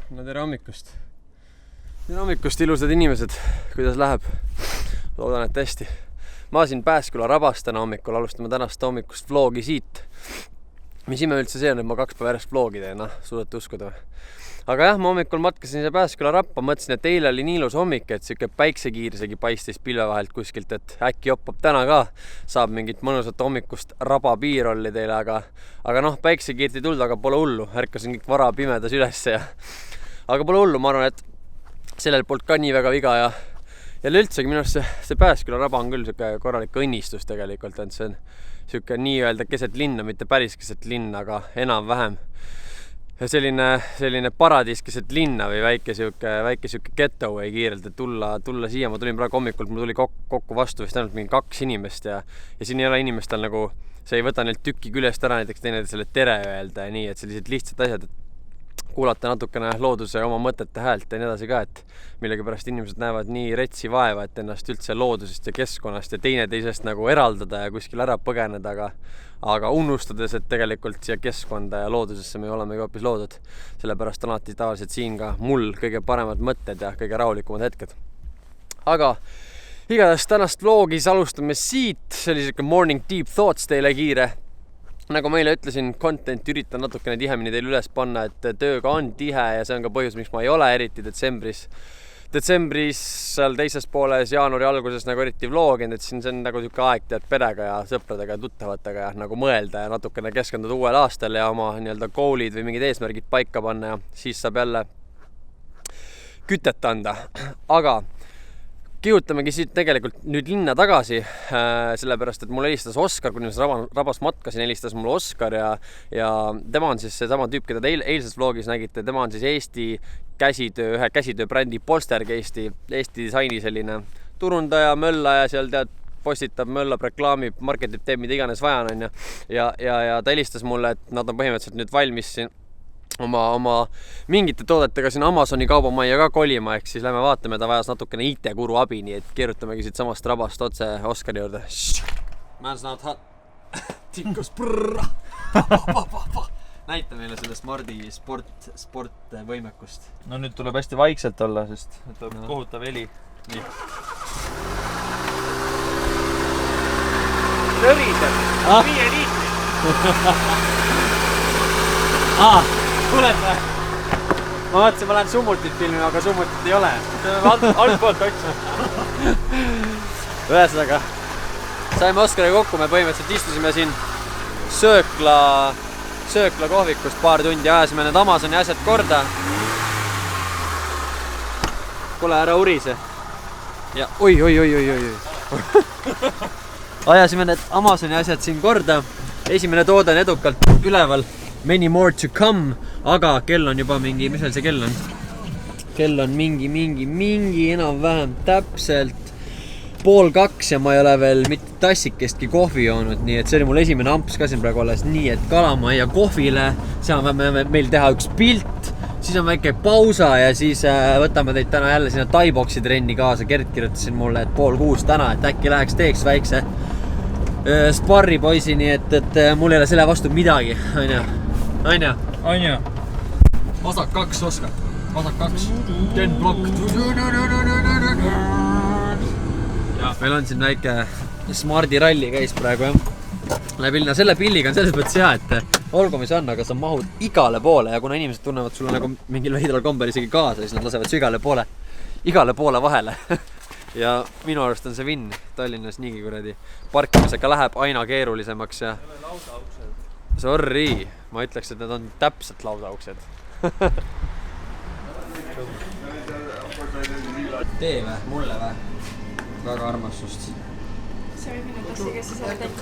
No tere hommikust. Tere hommikust, ilusad inimesed. Kuidas läheb? Loodan, et hästi. Ma siin Pääsküla rabas täna hommikul. Alustame tänast hommikust vlogi siit. Mis ime üldse see on, et ma 2 päeva järjest vlogi teen, suudate uskuda või? Aga jah, ma hommikul matkasin see Pääsküla rappa. Mõtlesin, et eile oli nii ilus hommik, et siuke päiksekiir isegi paistis pilve vahelt kuskilt, et äkki joppab täna ka. Saab mingit mõnusat hommikust raba piirolli teile, aga noh, päiksekiirt ei tulnud, aga pole hullu. Ärkasin kõik vara pimedas ülesse aga pole hullu, ma arvan, et sellel poolt ka nii väga viga ja üldsegi minu arust see Pääsküla raba on küll siuke korralik õnnistus tegelikult, et see on siuke nii-öelda keset linna, mitte päris keset linna, aga enam-vähem selline paradiis keset linna või väike siuke getaway kiirelt, et tulla siia. Ma tulin praegu hommikult, mul tuli kokku vastu vist ainult mingi 2 inimest ja siin ei ole inimestel nagu, see ei võta neilt tükki küljest ära näiteks teineteisele tere öelda ja nii, et sellised lihtsad asjad, et kuulata natukene looduse oma mõtete häält ja nii edasi ka, et millegipärast inimesed näevad nii retsi vaeva, et ennast üldse loodusest ja keskkonnast ja teineteisest nagu eraldada ja kuskil ära põgeneda, aga unustades, et tegelikult siia keskkonda ja loodusesse me olemegi hoopis loodud. Sellepärast on alati tavaliselt siin ka mul kõige paremad mõtted ja kõige rahulikumad hetked. Aga igatahes tänast vlogis alustame siit, see oli selline morning deep thoughts teile kiire. Nagu meile ütlesin, content üritan natukene tihemini teile üles panna, et tööga on tihe ja see on ka põhjus, miks ma ei ole eriti detsembris seal teises pooles jaanuari alguses nagu eriti vloginud, et siin see on nagu siuke aeg tead perega ja sõpradega ja tuttavatega ja nagu mõelda ja natukene keskenduda uuel aastal ja oma nii-öelda goal'id või mingid eesmärgid paika panna ja siis saab jälle kütet anda. Aga kihutamegi siit tegelikult nüüd linna tagasi, sellepärast, et mulle helistas Oskar, kui rabas matkasin, helistas mulle Oskar ja tema on siis seesama tüüp, keda te eilses vlogis nägite. Tema on siis Eesti ühe käsitööbrändi Polstergeist, Eesti disaini selline turundaja, möllaja, seal tead, postitab, möllab, reklaamib, marketib, teeb mida iganes vaja on ja ta helistas mulle, et nad on põhimõtteliselt nüüd valmis siin oma mingite toodetega siin Amazoni kaubamajja ka kolima, ehk siis lähme vaatame, ta vajas natukene IT-guru abi, nii et keerutamegi siit samast rabast otse Oskari juurde. Man's not hot. Tikkus prrrra. Näita meile selle Smardi sport võimekust. No nüüd tuleb hästi vaikselt olla, sest tuleb kohutav heli. Nii. Lõriseb. 5 liitrit. Kuuled või? Ma mõtlesin, ma lähen summultit filmima, aga summultit ei ole. Altpoolt otsima. Ühesõnaga, saime Oskariga kokku, me põhimõtteliselt istusime siin söökla kohvikust paar tundi, ajasime need Amazoni asjad korda. Kuule, ära urise. Ja oi. Ajasime need Amazoni asjad siin korda. Esimene toode on edukalt üleval. Many more to come, aga kell on juba mingi, mis see kell on? Kell on mingi enam-vähem täpselt 1:30 ja ma ei ole veel mitte tassikestki kohvi joonud, nii et see oli mul esimene amps ka siin praegu alles, nii et Kalamajja kohvile, seal on meil teha üks pilt, siis on väike pausa ja siis võtame teid täna jälle sinna Thai-boksi trenni kaasa. Gert kirjutasin mulle, et 5:30 täna, et äkki läheks teeks väikse sparri poisi, nii et mul ei ole selle vastu midagi, Anja. Vasak 2, Oskar. Vasak 2. 10 blokk. Ja meil on siin väike Smardi ralli käis praegu, läbi linna. Selle pilliga on selles mõttes hea, et olgu mis on, aga sa mahud igale poole ja kuna inimesed tunnevad sulle nagu mingil veidral kombel isegi kaasa, siis nad lasevad su igale poole vahele. Ja minu arust on see vinn Tallinnas niigi kuradi parkimisega läheb aina keerulisemaks ja sorry, ma ütleks, et need on täpselt laudauksed. Tee või? Mulle või? Väga armastust. See võib minu tassi, kes sa saad ette.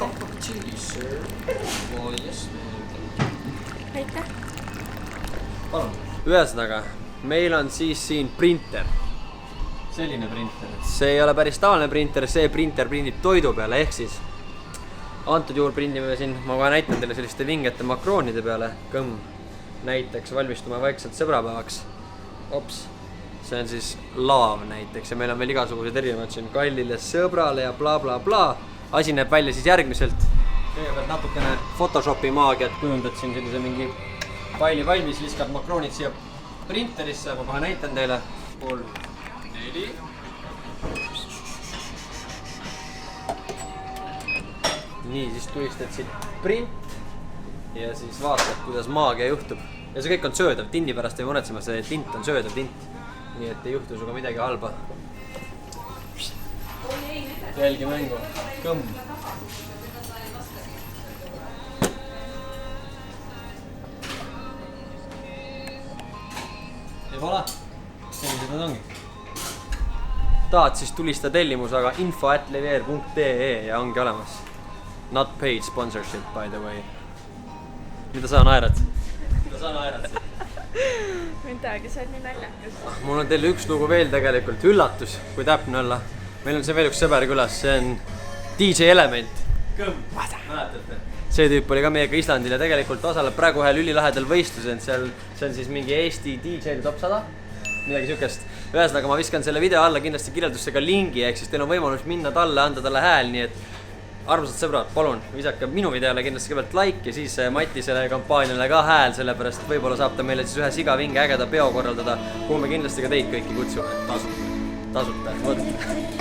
Aitäh. Palun. Ühesõnaga, meil on siis siin printer. Selline printer. See ei ole päris tavaline printer, see printer prindib toidu peale, ehk siis antud juhul prindime siin, ma kohe näitan teile selliste vingete makroonide peale. Kõmm, näiteks valmistume vaikselt sõbrapäevaks. Ops, see on siis laav näiteks ja meil on veel igasugused erinevad siin kallile sõbrale ja bla bla bla. Asi näeb välja siis järgmiselt. Kõigepealt natukene Photoshopi maagiat kujundad siin sellise mingi faili valmis, viskad makroonid siia printerisse, ma kohe näitan teile. 3, 4. Nii, siis tulistad siit print ja siis vaatad, kuidas maagia juhtub. Ja see kõik on söödav, tinni pärast ei muretsema, see tint on söödav tint. Nii et ei juhtu suga midagi halba. Jälgi mängu. Kõmm. Ja voilà. Sellised nad ongi. Tahad siis tulista tellimus, aga info@levier.ee ja ongi olemas. Not paid sponsorship, by the way. Mida sa naerad? Midagi, see on nii naljakas. Mul on teile üks lugu veel tegelikult, üllatus, kui täpne olla. Meil on see veel üks sõber külas, see on DJ Element. Mäletate? See tüüp oli ka meiega Islandil ja tegelikult osaleb praegu ühel ülilahedal võistlusel, see on siis mingi Eesti DJ top 100, midagi siukest. Ühesõnaga ma viskan selle video alla kindlasti kirjeldusse ka lingi, ehk siis teil on võimalus minna talle, anda talle hääl, nii et armsad sõbrad, palun visake minu videole kindlasti kõigepealt like ja siis Matisele kampaaniale ka hääl, sellepärast võib-olla saab ta meile siis ühe sigavinge ägeda peo korraldada, kuhu me kindlasti ka teid kõiki kutsume. Tasuta, võtta.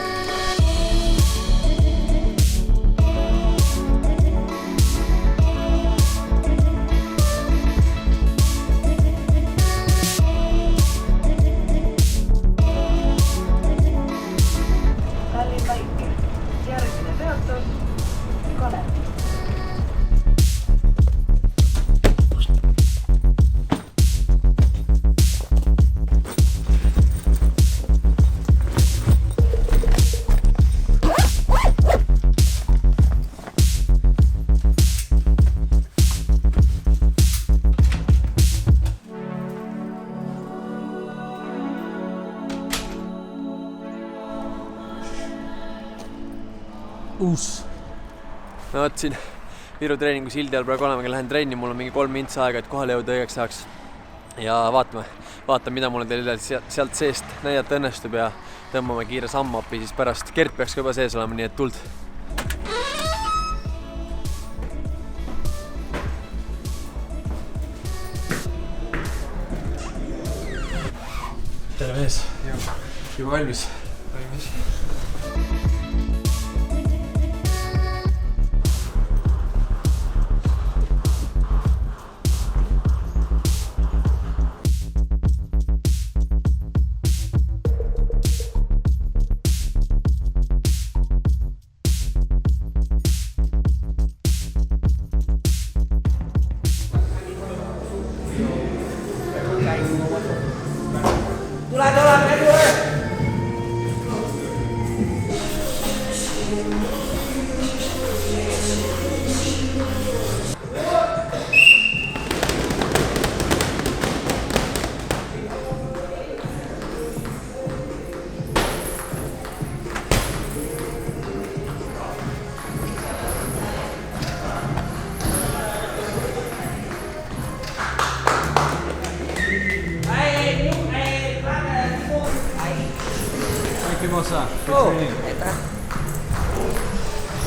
Uus. Ma võt siin Viru treeningu sildi all praegu olema, kui lähen trenni, mul on mingi 3 mintsa aega, et kohale jõuda õigeks ajaks. Ja vaatame, mida mulle teile sealt seest näidata õnnestub ja tõmbame kiire sammapi siis pärast. Gert peaks ka juba sees olema, nii et tuld. Tere mees. Juba valmis.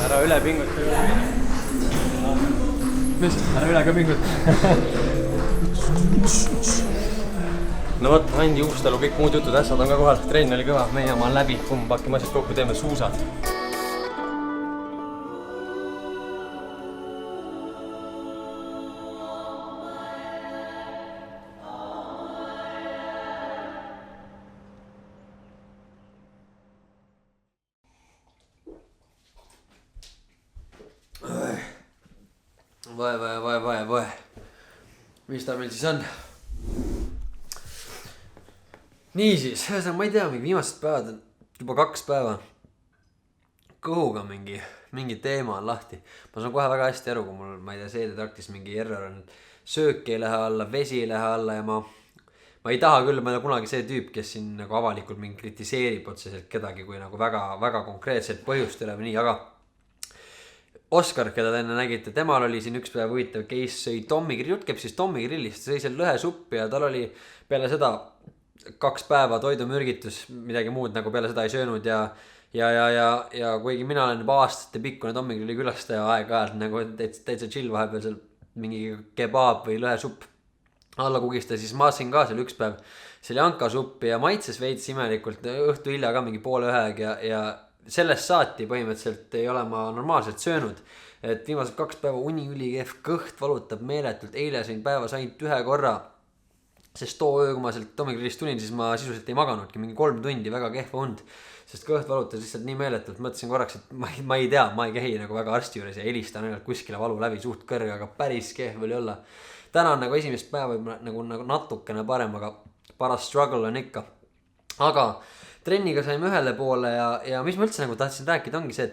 Ära üle pinguta. Ära üle ka pinguta. No võt, Andi Uustalu, kõik muud jutud ässad on ka kohal. Trenn oli kõva, meie oma on läbi. Pakkime asjad kokku, teeme suusad. Vae. Mis ta meil siis on? Niisiis, ma ei tea, viimased päevad on juba 2 päeva. Kõhuga mingi teema on lahti. Ma saan kohe väga hästi aru, kui mul, ma ei tea, seedetraktis mingi error on. Söök ei lähe alla, vesi ei lähe alla ja ma ei taha küll, ma ei ole kunagi see tüüp, kes siin nagu avalikult mingi kritiseerib otseselt kedagi, kui nagu väga konkreetselt põhjust ei ole või nii, aga Oskar, keda te enne nägite, temal oli siin üks päev huvitav case, sõi Tommi grill, jutt käib siis Tommi grillist, sõi seal lõhesuppi ja tal oli peale seda 2 päeva toidumürgitus, midagi muud nagu peale seda ei söönud ja kuigi mina olen juba aastate pikkune Tommi grilli külastaja aeg-ajalt nagu täitsa chill vahepeal seal mingi kebaab või lõhesupp alla kugista, siis ma sõin ka seal üks päev. See oli ankasuppi ja maitses veits imelikult, õhtu hilja ka mingi 12:30 ja sellest saati põhimõtteliselt ei ole ma normaalselt söönud. Et viimased 2 päeva uni ülikehv, kõht valutab meeletult, eile sõin päevas ainult 1 korra. Sest too öö, kui ma sealt hommikugrillist tulin, siis ma sisuliselt ei maganudki mingi 3 tundi, väga kehva und. Sest kõht valutas lihtsalt nii meeletult, mõtlesin korraks, et ma ei tea, ma ei käi nagu väga arsti juures ja helistan ainult kuskile valu läbi suht kõrge, aga päris kehv oli olla. Täna on nagu esimest päeva nagu natukene parem, aga paras struggle on ikka. Aga trenniga saime ühele poole ja mis ma üldse nagu tahtsin rääkida ongi see,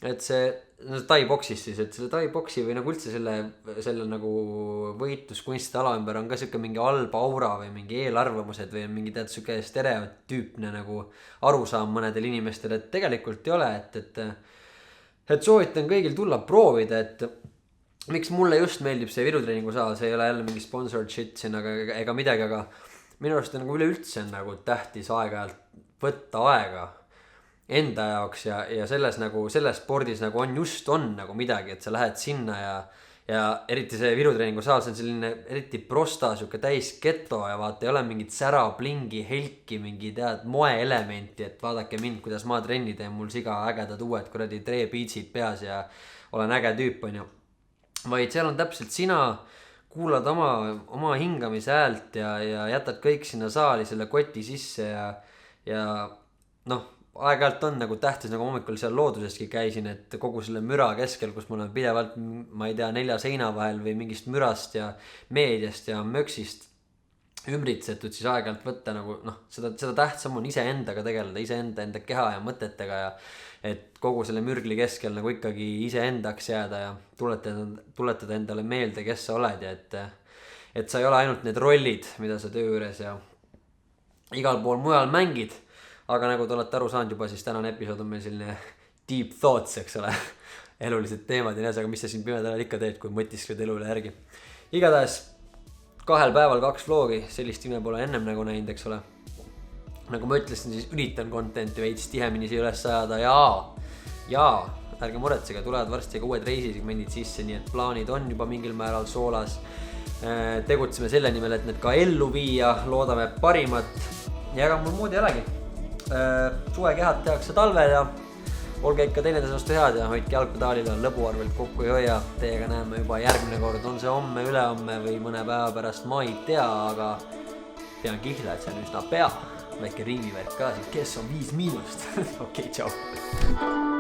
et see Tai-boksist siis, et selle Tai-boksi või nagu üldse selle nagu võitluskunstide ala ümber on ka siuke mingi halb aura või mingi eelarvamused või mingi tead siuke stereotüüpne nagu arusaam mõnedel inimestel, et tegelikult ei ole, et soovitan kõigil tulla proovida, et miks mulle just meeldib see virutreeningu saal, see ei ole jälle mingi sponsored shit siin ega midagi, aga minu arust on nagu üleüldse nagu tähtis aeg-ajalt võtta aega enda jaoks ja selles spordis nagu on nagu midagi, et sa lähed sinna ja eriti see virutreeningu saal, see on selline eriti prosta, siuke täis geto ja vaata, ei ole mingit sära, plingi, helki, mingi tead moeelementi, et vaadake mind, kuidas ma trenni teen, mul siga ägedad uued kuradi treepiitsid peas ja olen äge tüüp, on ju. Vaid seal on täpselt sina, kuulad oma hingamise häält ja jätad kõik sinna saali selle koti sisse ja noh, aeg-ajalt on nagu tähtis, nagu hommikul seal looduseski käisin, et kogu selle müra keskel, kus mul on pidevalt, ma ei tea, 4 seina vahel või mingist mürast ja meediast ja möksist ümbritsetud, siis aeg-ajalt võtta nagu seda tähtsam on iseendaga tegeleda, enda keha ja mõtetega ja et kogu selle mürgli keskel nagu ikkagi iseendaks jääda ja tuletada endale meelde, kes sa oled ja et sa ei ole ainult need rollid, mida sa töö juures ja igal pool mujal mängid. Aga nagu te olete aru saanud juba, siis tänane episood on meil selline deep thoughts, eks ole, elulised teemad ja nii, aga mis sa siin pimedal ajal ikka teed, kui mõtiskled elule järgi. Igatahes 2 päeval 2 vlogi, sellist ime pole ennem nagu näinud, eks ole. Nagu ma ütlesin, siis üritan contenti veits tihemini siia üles ajada ja ärge muretsege, tulevad varsti ka uued reisisegmendid sisse, nii et plaanid on juba mingil määral soolas. Tegutseme selle nimel, et need ka ellu viia, loodame parimat ja ega mul muud ei olegi. Suvekehad tehakse talvel ja olge ikka teineteise vastu head ja hoidke jalgpedaalil on lõbuarvelt kokku ei hoia. Teiega näeme juba järgmine kord, on see homme, ülehomme või mõne päeva pärast, ma ei tea, aga pean kihla, et see on üsna pea. Väike riivivärk ka, siis kes on 5 miinust. Okei, tšau.